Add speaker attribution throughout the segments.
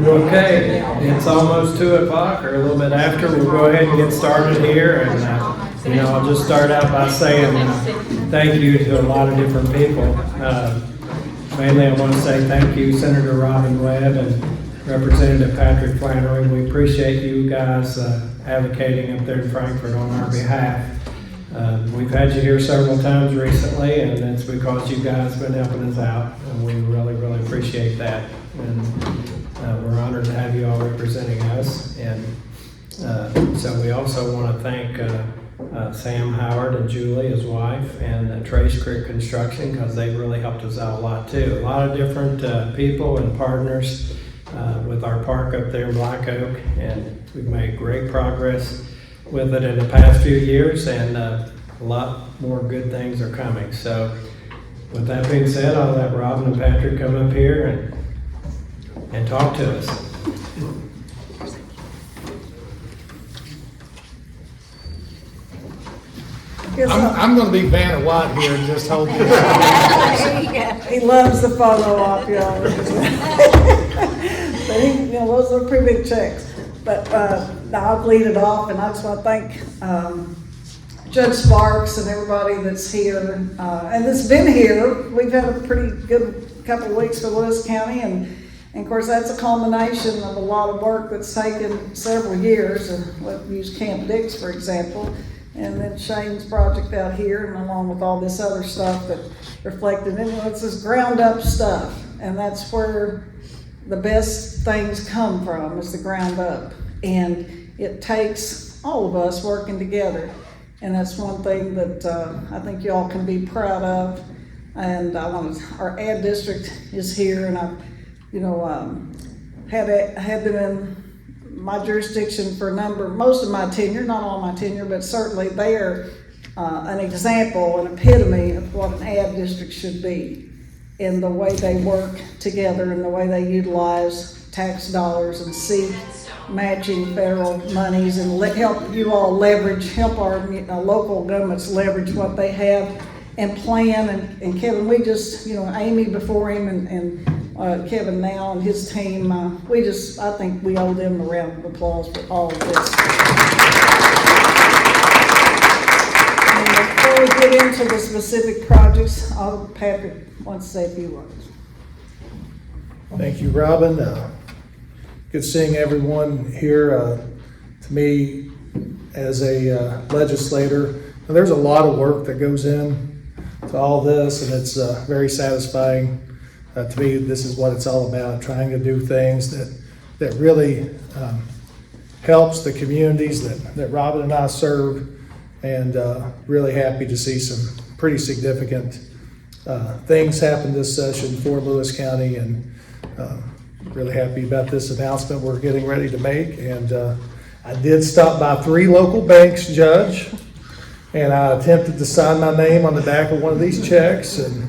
Speaker 1: Okay, it's almost 2 o'clock or a little bit after. We'll go ahead and get started here. And, I'll just start out by saying thank you to a lot of different people. Mainly I want to say thank you, Senator Robin Webb and Representative Patrick Flannery. We appreciate you guys advocating up there in Frankfort on our behalf. We've had you here several times recently, and it's because you guys have been helping us out, and we really, really appreciate that. And we're honored to have you all representing us. And so we also want to thank Sam Howard and Julie, his wife, and Trace Creek Construction, because they really helped us out a lot too. A lot of different people and partners with our park up there in Black Oak, and we've made great progress with it in the past few years, and a lot more good things are coming. So with that being said, I'll let Robin and Patrick come up here and talk to us.
Speaker 2: I'm going to be Vanna White here and just hold this.
Speaker 3: He loves the photo op, y'all. But those are pretty big checks. But I'll lead it off, and I just want to thank Judge Sparks and everybody that's here and that's been here. We've had a pretty good couple of weeks for Lewis County, and of course that's a culmination of a lot of work that's taken several years. And let's use Camp Dix for example, and then Shane's project out here, and along with all this other stuff that reflected in it. It's this ground up stuff, and that's where the best things come from, is the ground up. And it takes all of us working together. And that's one thing that I think you all can be proud of. And our ad district is here, and I've, had them in my jurisdiction for most of my tenure, not all my tenure, but certainly they are an example, an epitome of what an ad district should be, in the way they work together and the way they utilize tax dollars and seek matching federal monies and help you all help our local governments leverage what they have and plan. And Kevin, we just, Amy before him and Kevin now and his team, I think we owe them a round of applause for all of this. And before we get into the specific projects, Patrick wants to say a few words.
Speaker 2: Thank you, Robin. Good seeing everyone here. To me, as a legislator, there's a lot of work that goes in to all this, and it's very satisfying. To me, this is what it's all about, trying to do things that really helps the communities that Robin and I serve, and really happy to see some pretty significant things happen this session for Lewis County, and really happy about this announcement we're getting ready to make. And I did stop by 3 local banks, Judge, and I attempted to sign my name on the back of one of these checks, and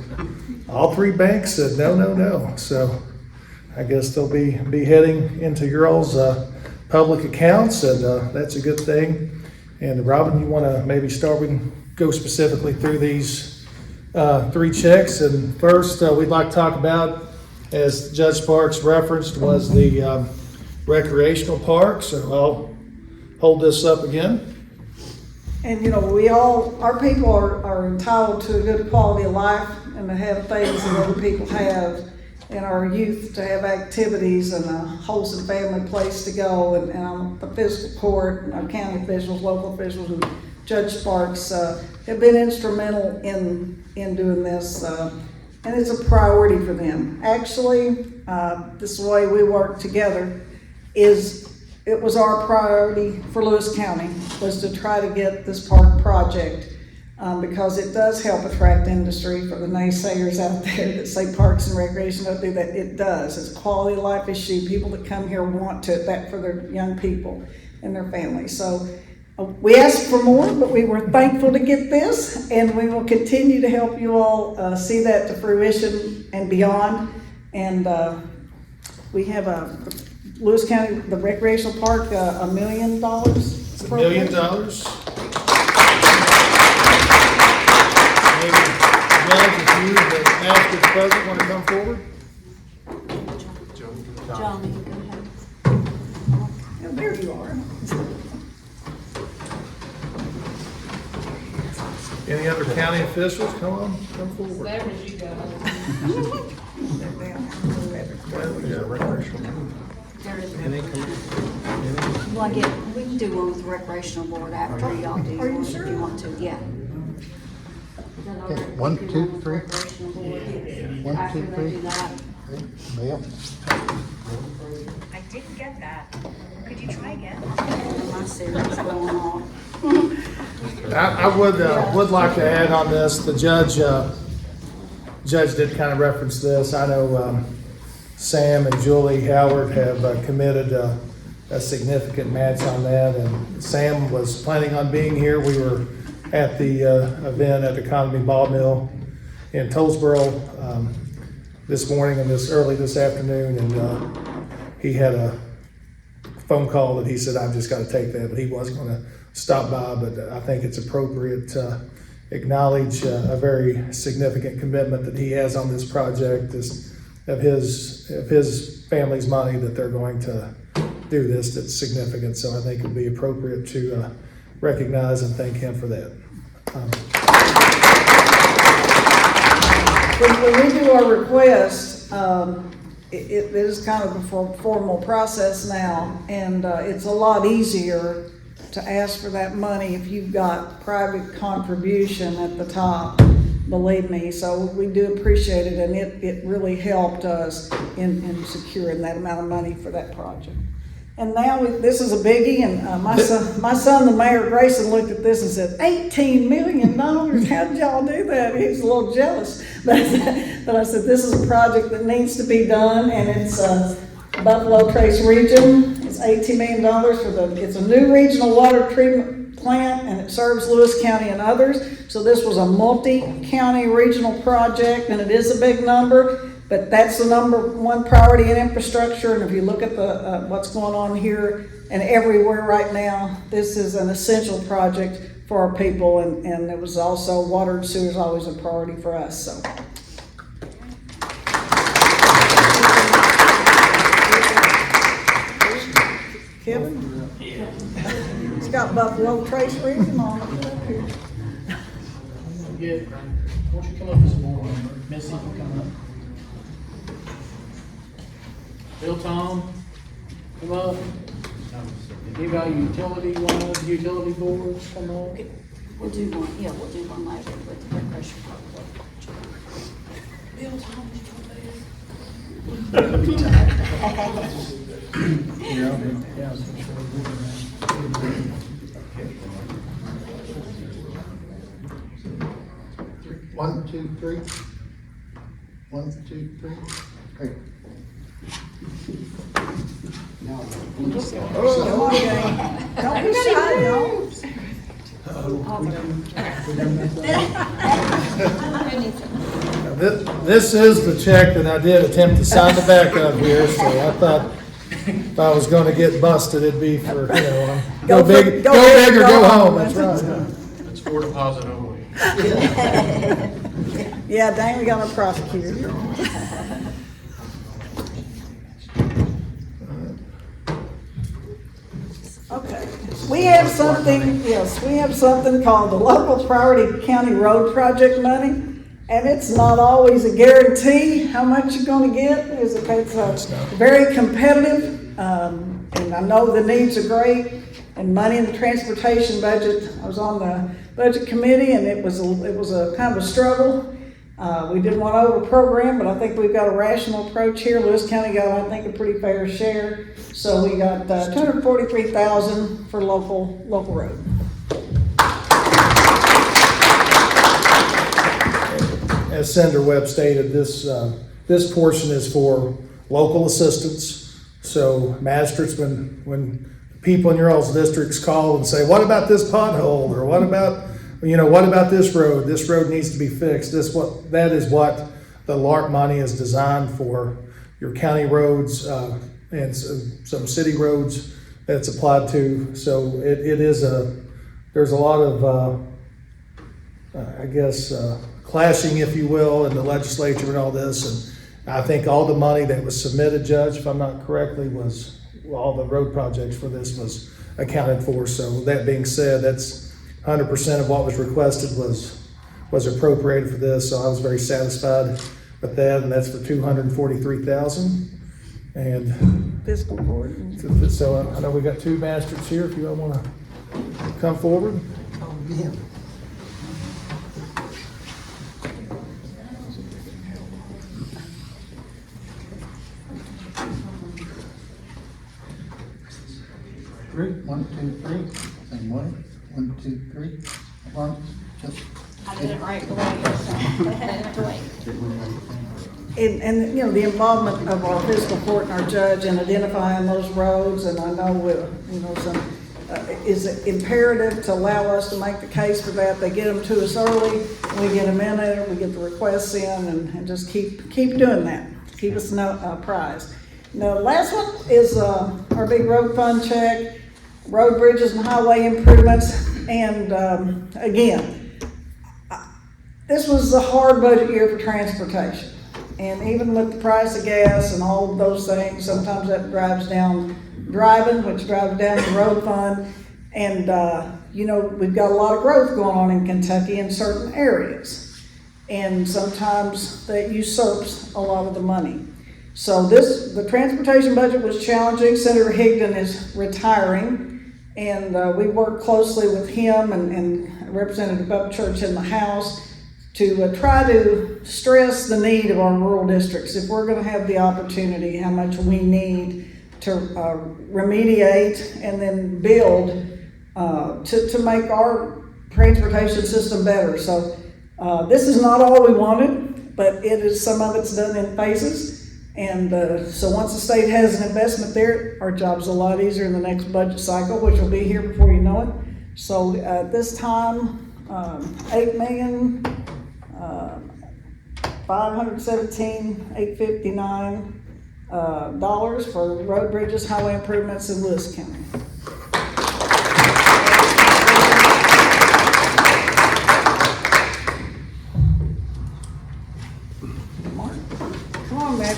Speaker 2: all 3 banks said no. So I guess they'll be heading into your all's public accounts, and that's a good thing. And Robin, you want to maybe start? We can go specifically through these 3 checks. And first, we'd like to talk about, as Judge Sparks referenced, was the recreational park. So I'll hold this up again.
Speaker 3: And our people are entitled to a good quality of life and to have things that other people have, and our youth to have activities and a wholesome family place to go. And the fiscal court, and our county officials, local officials, and Judge Sparks have been instrumental in doing this. And it's a priority for them. Actually, this is the way we work together. It was our priority for Lewis County, was to try to get this park project, because it does help attract industry. For the naysayers out there that say parks and recreation don't do that, it does. It's a quality of life issue. People that come here want that for their young people and their families. So we asked for more, but we were thankful to get this, and we will continue to help you all see that to fruition and beyond. And we have Lewis County, the recreational park, $1 million.
Speaker 2: It's $1 million. Maybe Judge, if you, the Masters President, want to come forward?
Speaker 4: John, you can go ahead.
Speaker 3: Oh, there you are.
Speaker 2: Any other county officials, come forward.
Speaker 4: Whatever you go.
Speaker 5: We can do one with the recreational board after y'all do
Speaker 3: Are you
Speaker 5: one
Speaker 3: sure?
Speaker 5: if you want to, yeah.
Speaker 6: Okay, 1, 2, 3.
Speaker 5: Recreational board,
Speaker 6: One,
Speaker 5: after
Speaker 6: two,
Speaker 5: they
Speaker 6: three.
Speaker 5: do that.
Speaker 6: Bill?
Speaker 7: I didn't get that. Could you try again?
Speaker 5: My series going on.
Speaker 2: I would like to add on this, the judge did kind of reference this. I know Sam and Julie Howard have committed a significant match on that, and Sam was planning on being here. We were at the event at the Economy Ball Mill in Tollsboro this morning and early this afternoon, and he had a phone call that he said, I've just got to take that, but he was going to stop by. But I think it's appropriate to acknowledge a very significant commitment that he has on this project, of his family's money that they're going to do this that's significant. So I think it'd be appropriate to recognize and thank him for that.
Speaker 3: When we do our request, it is kind of a formal process now, and it's a lot easier to ask for that money if you've got private contribution at the top, believe me. So we do appreciate it, and it really helped us in securing that amount of money for that project. And now this is a biggie, and my son, the mayor, Grayson, looked at this and said, $18 million, how did y'all do that? He was a little jealous, but I said, this is a project that needs to be done, and it's Buffalo Trace region. It's $18 million it's a new regional water treatment plant, and it serves Lewis County and others. So this was a multi-county regional project, and it is a big number. But that's the number one priority in infrastructure, and if you look at the what's going on here and everywhere right now, this is an essential project for our people, and it was also water and sewer is always a priority for us. So. Kevin? It's got Buffalo Trace region on it.
Speaker 8: Good. Why don't you come up this morning? Missy can come up. Bill, Tom, come up. Anybody utility boards, come up.
Speaker 5: We'll do one later with the recreational board. Bill, Tom,
Speaker 6: One, two, three. 1, 2, 3. Great. Now,
Speaker 3: Come on, gang. Don't be shy, y'all.
Speaker 2: This is the check that I did attempt to sign the back of here, so I thought if I was gonna get busted, it'd be for, go big or go home, that's right.
Speaker 8: It's for deposit only.
Speaker 3: Yeah, dang, we got a prosecutor. Okay, we have something called the Local Priority County Road Project money, and it's not always a guarantee how much you're gonna get. It's very competitive, and I know the needs are great, and money in the transportation budget. I was on the budget committee, and it was a kind of a struggle. We didn't want to over-program, but I think we've got a rational approach here. Lewis County got, I think, a pretty fair share. So we got $243,000 for local road.
Speaker 2: As Senator Webb stated, this portion is for local assistance. So magistrates, when people in your all's districts call and say, what about this pothole? Or what about this road? This road needs to be fixed. That is what the LARP money is designed for. Your county roads and some city roads that it's applied to. So there's a lot of, clashing, if you will, in the legislature and all this. And I think all the money that was submitted, Judge, if I'm not correctly, was all the road projects for this was accounted for. So that being said, that's 100% of what was requested was appropriated for this. So I was very satisfied with that, and that's for $243,000. And
Speaker 3: Fiscal court.
Speaker 2: so I know we got two masters here. If you all want to come forward.
Speaker 6: Oh, yeah. Three, 1, 2, 3, same way, 1, 2, 3, one, just.
Speaker 5: I did it right the way you're saying. Go ahead, do it.
Speaker 3: And, you know, the involvement of our fiscal court and our judge in identifying those roads, and I know, you know, is imperative to allow us to make the case for that. They get them to us early, we get them in there, we get the requests in, and just keep doing that. Keep us apprised. Now, the last one is our big road fund check, road, bridges, and highway improvements. And again, this was a hard budget year for transportation. And even with the price of gas and all of those things, sometimes that drives down driving, which drives down the road fund. And, you know, we've got a lot of growth going on in Kentucky in certain areas. And sometimes that usurps a lot of the money. So the transportation budget was challenging. Senator Higdon is retiring, and we worked closely with him and Representative Upchurch in the House to try to stress the need of our rural districts. If we're going to have the opportunity, how much we need to remediate and then build to make our transportation system better. So this is not all we wanted, but it is, some of it's done in phases. And so once the state has an investment there, our job's a lot easier in the next budget cycle, which will be here before you know it. So at this time, $8,517,859 for road, bridges, highway improvements in Lewis County. Come on, Matt.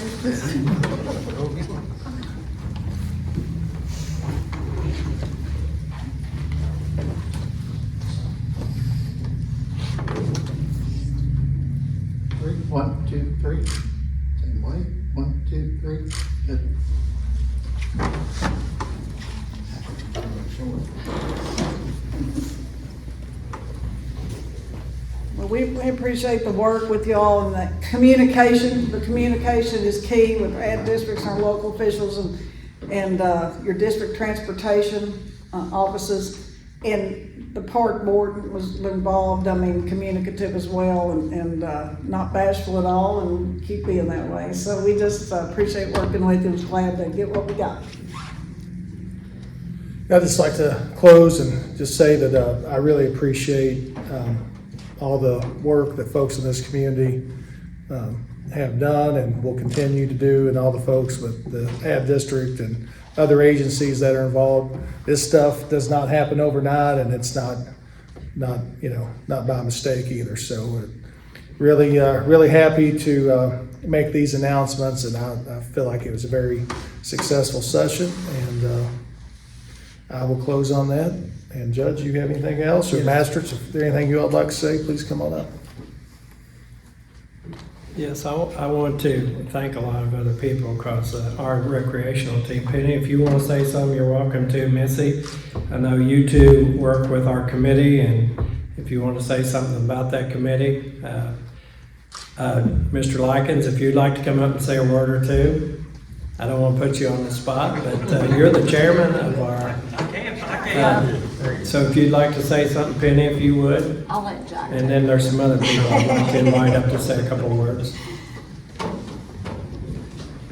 Speaker 6: Three, 1, 2, 3, same way, 1, 2, 3, good.
Speaker 3: Well, we appreciate the work with y'all and the communication. The communication is key with ad districts and our local officials and your district transportation offices. And the park board was involved, I mean, communicative as well, and not bashful at all, and keep being that way. So we just appreciate working with you and glad to get what we got.
Speaker 2: I'd just like to close and just say that I really appreciate all the work that folks in this community have done and will continue to do, and all the folks with the ad district and other agencies that are involved. This stuff does not happen overnight, and it's not by mistake either. So really happy to make these announcements, and I feel like it was a very successful session, and I will close on that. And Judge, you have anything else? Or Masters, if there's anything you all would like to say, please come on up.
Speaker 1: Yes, I want to thank a lot of other people across our recreational team. Penny, if you want to say something, you're welcome to. Missy, I know you two work with our committee, and if you want to say something about that committee, Mr. Likens, if you'd like to come up and say a word or two. I don't want to put you on the spot, but you're the chairman of our... so if you'd like to say something, Penny, if you would.
Speaker 5: I'll let Jack.
Speaker 1: And then there's some other people I'd like to invite up to say a couple of words.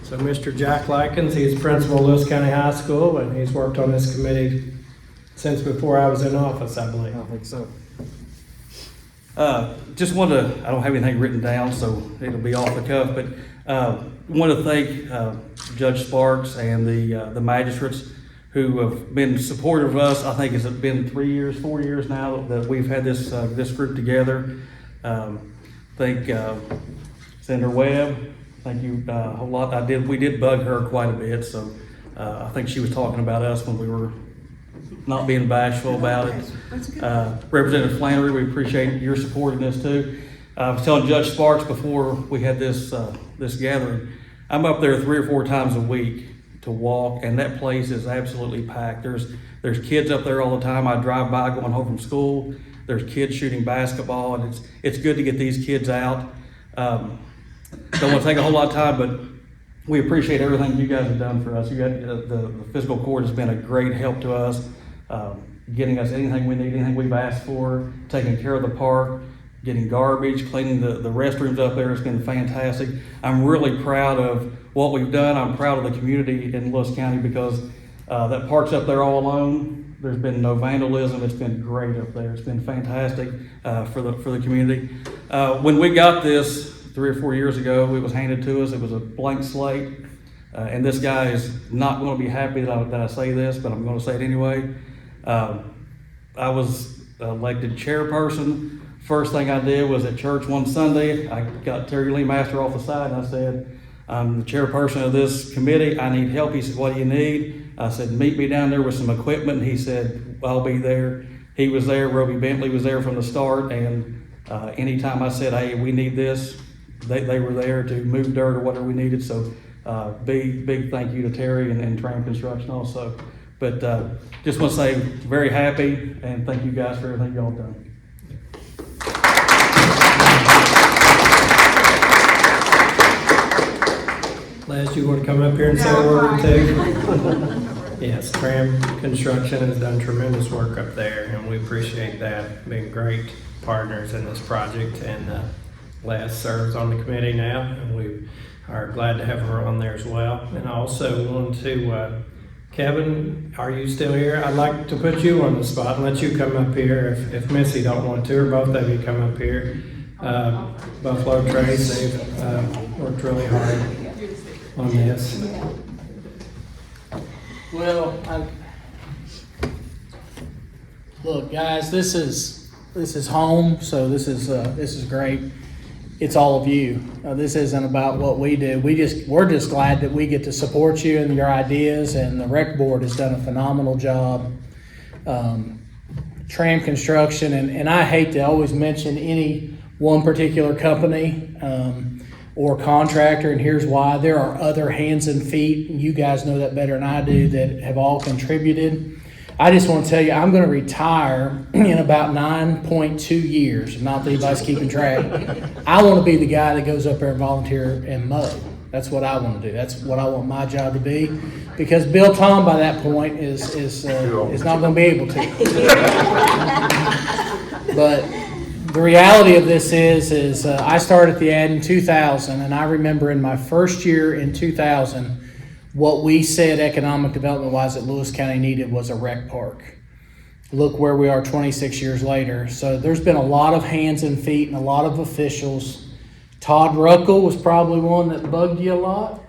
Speaker 1: So Mr. Jack Likens, he's principal of Lewis County High School, and he's worked on this committee since before I was in office, I believe.
Speaker 4: I think so. Just wanted to, I don't have anything written down, so it'll be off the cuff, but want to thank Judge Sparks and the magistrates who have been supportive of us. I think it's been 3 years, 4 years now that we've had this group together. Thank Senator Webb. Thank you a whole lot. We did bug her quite a bit, so I think she was talking about us when we were not being bashful about it. Representative Flannery, we appreciate your support in this too. I was telling Judge Sparks before we had this gathering, I'm up there 3 or 4 times a week to walk, and that place is absolutely packed. There's kids up there all the time. I drive by going home from school. There's kids shooting basketball, and it's good to get these kids out. Don't want to take a whole lot of time, but we appreciate everything you guys have done for us. The fiscal court has been a great help to us, getting us anything we need, anything we've asked for, taking care of the park, getting garbage, cleaning the restrooms up there. It's been fantastic. I'm really proud of what we've done. I'm proud of the community in Lewis County because that park's up there all alone. There's been no vandalism. It's been great up there. It's been fantastic for the community. When we got this 3 or 4 years ago, it was handed to us. It was a blank slate. And this guy is not going to be happy that I say this, but I'm going to say it anyway. I was elected chairperson. First thing I did was at church one Sunday, I got Terry Lee Master off the side and I said, I'm the chairperson of this committee. I need help. He said, what do you need? I said, meet me down there with some equipment. He said, I'll be there. He was there. Roby Bentley was there from the start. And anytime I said, hey, we need this, they were there to move dirt or whatever we needed. So big thank you to Terry and Tram Construction also. But just want to say very happy and thank you guys for everything y'all done.
Speaker 1: Les, you want to come up here and say a word or two? Yes, Tram Construction has done tremendous work up there, and we appreciate that. Been great partners in this project, and Les serves on the committee now, and we are glad to have her on there as well. And I also want to, Kevin, are you still here? I'd like to put you on the spot and let you come up here if Missy don't want to, or both of you come up here. Buffalo Trace, they've worked really hard on this.
Speaker 8: Well, look, guys, this is home, so this is great. It's all of you. This isn't about what we do. We're just glad that we get to support you and your ideas, and the rec board has done a phenomenal job. Tram Construction, and I hate to always mention any one particular company or contractor, and here's why. There are other hands and feet, and you guys know that better than I do, that have all contributed. I just want to tell you, I'm going to retire in about 9.2 years. Not that anybody's keeping track. I want to be the guy that goes up there and volunteer and mow. That's what I want to do. That's what I want my job to be. Because Bill Tom, by that point, is not going to be able to. But the reality of this is I started at the ad in 2000, and I remember in my first year in 2000, what we said economic development-wise that Lewis County needed was a rec park. Look where we are 26 years later. So there's been a lot of hands and feet and a lot of officials. Todd Ruckel was probably one that bugged you a lot.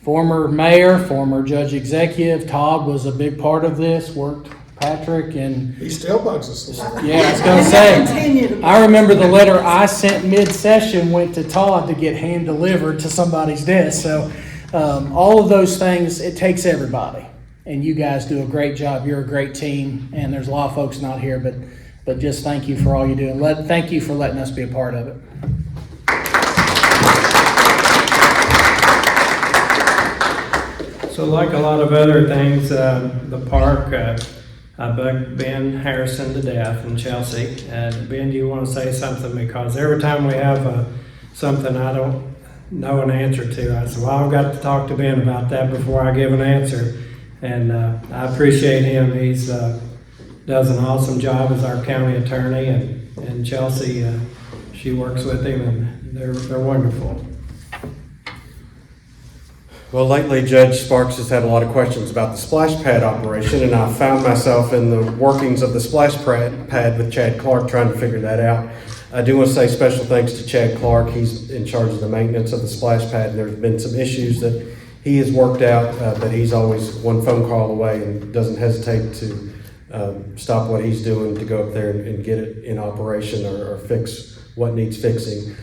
Speaker 8: Former mayor, former judge executive. Todd was a big part of this, worked Patrick and...
Speaker 2: He still bugs us a lot.
Speaker 8: Yeah, I was going to say, I remember the letter I sent mid-session went to Todd to get hand-delivered to somebody's desk. So all of those things, it takes everybody. And you guys do a great job. You're a great team. And there's a lot of folks not here, but just thank you for all you do. And thank you for letting us be a part of it.
Speaker 1: So like a lot of other things, the park, I bugged Ben Harrison to death in Chelsea. And Ben, do you want to say something? Because every time we have something I don't know an answer to, I said, well, I've got to talk to Ben about that before I give an answer. And I appreciate him. He's does an awesome job as our county attorney, and Chelsea, she works with him, and they're wonderful.
Speaker 9: Well, lately, Judge Sparks has had a lot of questions about the splash pad operation, and I found myself in the workings of the splash pad with Chad Clark trying to figure that out. I do want to say special thanks to Chad Clark. He's in charge of the maintenance of the splash pad, and there's been some issues that he has worked out, but he's always one phone call away and doesn't hesitate to stop what he's doing to go up there and get it in operation or fix what needs fixing.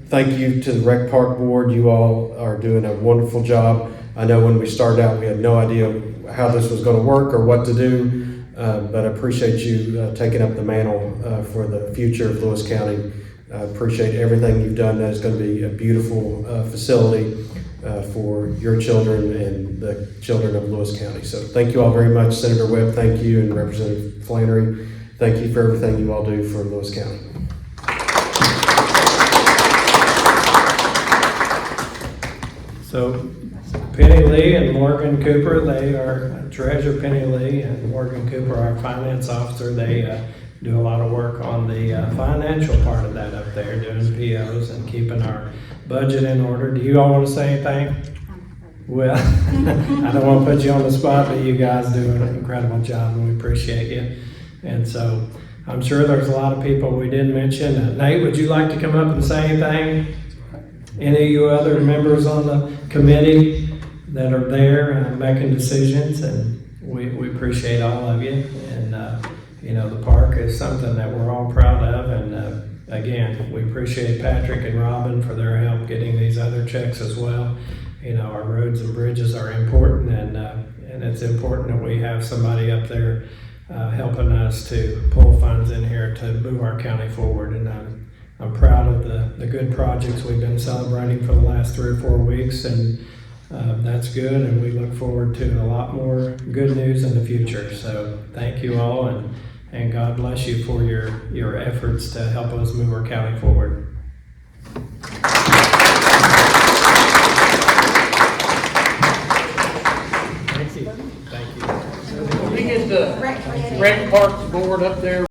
Speaker 9: Thank you to the Rec Park Board. You all are doing a wonderful job. I know when we started out, we had no idea how this was gonna work or what to do, but I appreciate you taking up the mantle for the future of Lewis County. I appreciate everything you've done. That is gonna be a beautiful facility for your children and the children of Lewis County. So thank you all very much. Senator Webb, thank you, and Representative Flannery, thank you for everything you all do for Lewis County.
Speaker 1: So Penny Lee and Morgan Cooper, they are Treasurer Penny Lee and Morgan Cooper, our finance officer. They do a lot of work on the financial part of that up there, doing POs and keeping our budget in order. Do you all want to say anything? Well, I don't want to put you on the spot, but you guys do an incredible job and we appreciate you. And so I'm sure there's a lot of people we didn't mention. Nate, would you like to come up and say anything? Any of you other members on the committee that are there making decisions, and we appreciate all of you. And you know, the park is something that we're all proud of, and again, we appreciate Patrick and Robin for their help getting these other checks as well. You know, our roads and bridges are important, and it's important that we have somebody up there helping us to pull funds in here to move our county forward. And I'm proud of the good projects we've been celebrating for the last 3 or 4 weeks, and that's good, and we look forward to a lot more good news in the future. So thank you all, and God bless you for your efforts to help us move our county forward. Thank you. Thank you.
Speaker 8: Can we get the rec park board up there?